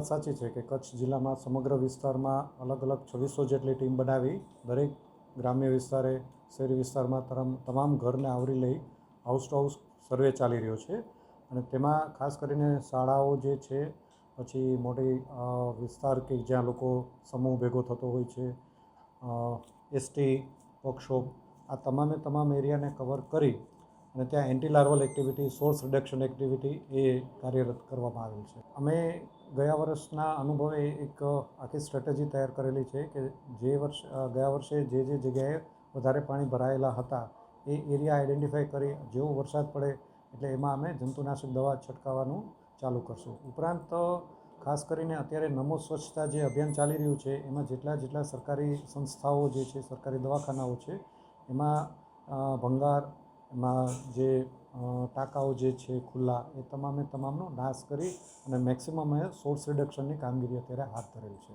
વાત સાચી છે કે કચ્છ જિલ્લામાં સમગ્ર વિસ્તારમાં અલગ અલગ 2600 જેટલી ટીમ બનાવી દરેક ગ્રામ્ય વિસ્તારે શહેરી વિસ્તારમાં તમામ ઘરને આવરી લઈ હાઉસ ટુ હાઉસ સર્વે ચાલી રહ્યો છે અને તેમાં ખાસ કરીને શાળાઓ જે છે, પછી મોટી વિસ્તાર કે જ્યાં લોકો સમૂહ ભેગો થતો હોય છે, એસટી વર્કશોપ, આ તમામ એરિયાને કવર કરી અને ત્યાં anti larval activity, source reduction activity એ કાર્યરત કરવામાં આવેલ છે. અમે ગયા વર્ષના અનુભવે એક આખી સ્ટ્રેટેજી તૈયાર કરેલી છે કે ગયા વર્ષે જે જગ્યાએ વધારે પાણી ભરાયેલા હતા એ એરિયા આઈડેન્ટિફાઈ કરી જેવો વરસાદ પડે એટલે એમાં અમે જંતુનાશક દવા છંટકાવવાનું ચાલુ કરશું. ઉપરાંત ખાસ કરીને અત્યારે નમો સ્વચ્છતા જે અભિયાન ચાલી રહ્યું છે એમાં જેટલા સરકારી સંસ્થાઓ જે છે, સરકારી દવાખાનાઓ છે, એમાં ભંગાર, એમાં જે ટાંકાઓ જે છે ખુલ્લા, એ તમામનો નાશ કરી અને મેક્સિમમ સોર્સ રિડક્શનની કામગીરી અત્યારે હાથ ધરેલ છે.